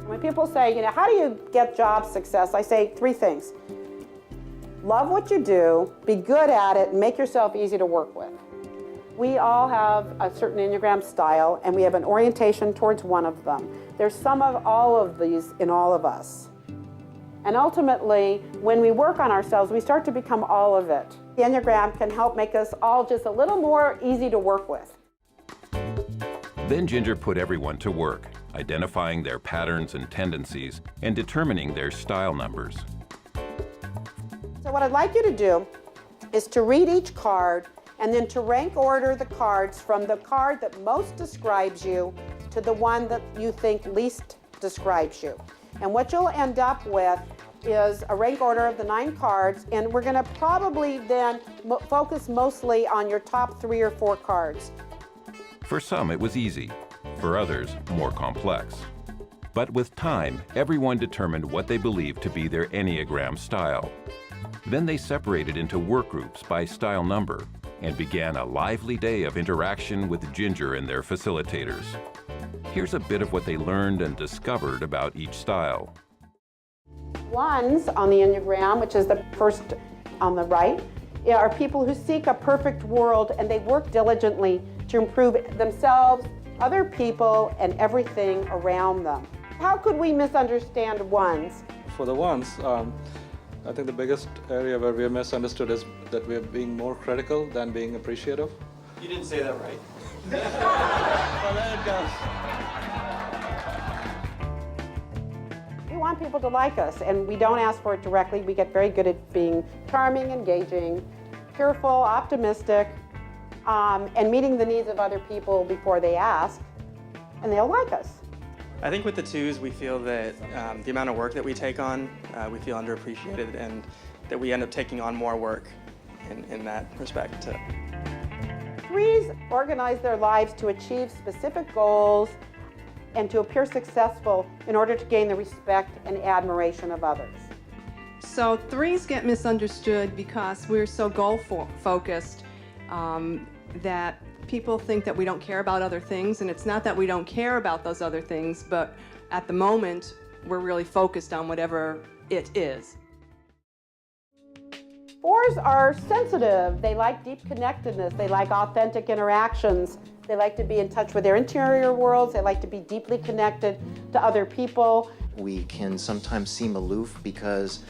When people say, how do you get job success? I say 3 things. Love what you do, be good at it, and make yourself easy to work with. We all have a certain Enneagram style, and we have an orientation towards one of them. There's some of all of these in all of us. And ultimately, when we work on ourselves, we start to become all of it. The Enneagram can help make us all just a little more easy to work with. Then Ginger put everyone to work, identifying their patterns and tendencies and determining their style numbers. So what I'd like you to do is to read each card and then to rank order the cards from the card that most describes you to the one that you think least describes you. And what you'll end up with is a rank order of the 9 cards, and we're going to probably then focus mostly on your top 3 or 4 cards. For some, it was easy. For others, more complex. But with time, everyone determined what they believed to be their Enneagram style. Then they separated into work groups by style number and began a lively day of interaction with Ginger and their facilitators. Here's a bit of what they learned and discovered about each style. 1s on the Enneagram, which is the first on the right, are people who seek a perfect world, and they work diligently to improve themselves, other people, and everything around them. How could we misunderstand 1s? For the 1s, I think the biggest area where we are misunderstood is that we are being more critical than being appreciative. You didn't say that right. Well, then it does. We want people to like us, and we don't ask for it directly. We get very good at being charming, engaging, cheerful, optimistic, and meeting the needs of other people before they ask, and they'll like us. I think with the 2s, we feel that the amount of work that we take on, we feel underappreciated, and that we end up taking on more work in that respect. 3s organize their lives to achieve specific goals and to appear successful in order to gain the respect and admiration of others. So 3s get misunderstood because we're so goal-focused that people think that we don't care about other things, and it's not that we don't care about those other things, but at the moment, we're really focused on whatever it is. 4s are sensitive. They like deep connectedness. They like authentic interactions. They like to be in touch with their interior worlds. They like to be deeply connected to other people. We can sometimes seem aloof because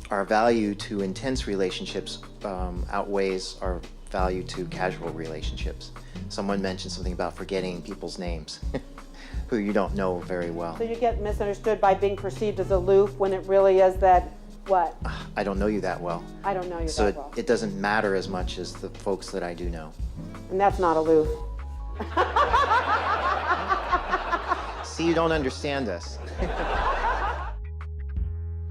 our value to intense relationships outweighs our value to casual relationships. Someone mentioned something about forgetting people's names who you don't know very well. So you get misunderstood by being perceived as aloof when it really is that, what? I don't know you that well. I don't know you So that well. it doesn't matter as much as the folks that I do know. And that's not aloof. See, you don't understand us.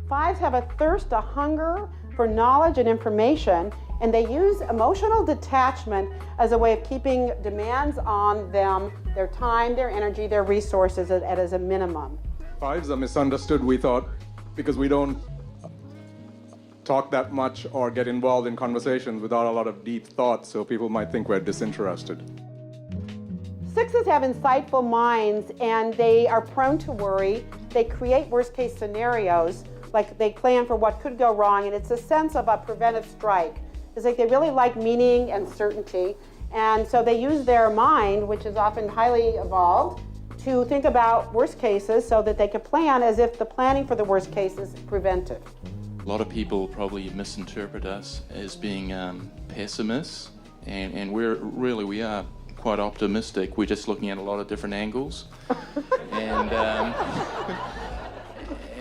5s have a thirst, a hunger for knowledge and information, and they use emotional detachment as a way of keeping demands on them, their time, their energy, their resources at as a minimum. 5s are misunderstood, we thought, because we don't talk that much or get involved in conversations without a lot of deep thoughts, so people might think we're disinterested. 6s have insightful minds, and they are prone to worry. They create worst-case scenarios, like they plan for what could go wrong, and it's a sense of a preventive strike. It's like they really like meaning and certainty, and so they use their mind, which is often highly evolved, to think about worst cases so that they can plan as if the planning for the worst case is preventive. A lot of people probably misinterpret us as being pessimists, and we are quite optimistic. We're just looking at a lot of different angles.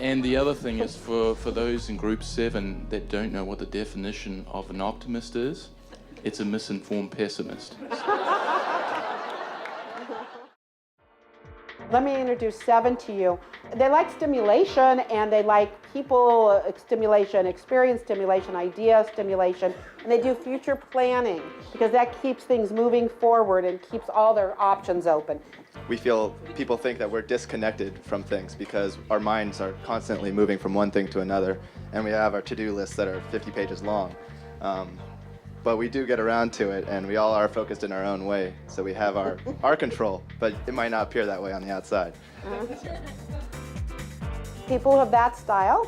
And the other thing is for those in group 7 that don't know what the definition of an optimist is, it's a misinformed pessimist. Let me introduce 7 to you. They like stimulation, and they like people stimulation, experience stimulation, idea stimulation, and they do future planning because that keeps things moving forward and keeps all their options open. We feel people think that we're disconnected from things because our minds are constantly moving from one thing to another, and we have our to-do lists that are 50 pages long. But we do get around to it, and we all are focused in our own way, so we have our control, but it might not appear that way on the outside. People who have that style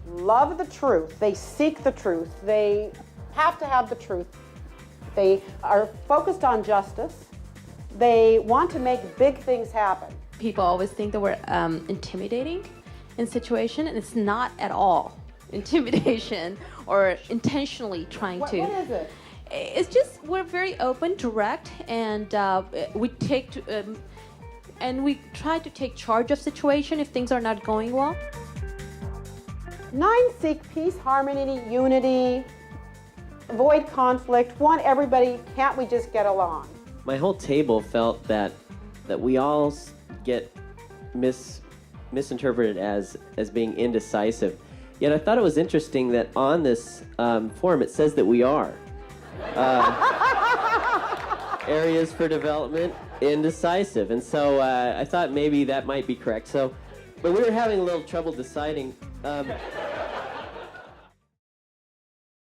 love the truth. They seek the truth. They have to have the truth. They are focused on justice. They want to make big things happen. People always think that we're intimidating in situation, and it's not at all intimidation or intentionally trying to. What is it? It's just we're very open, direct, and we try to take charge of situation if things are not going well. 9 seek peace, harmony, unity, avoid conflict, want everybody, can't we just get along? My whole table felt that we all get misinterpreted as being indecisive. Yet I thought it was interesting that on this form it says that we are. Areas for development, indecisive. And so I thought maybe that might be correct. But we were having a little trouble deciding.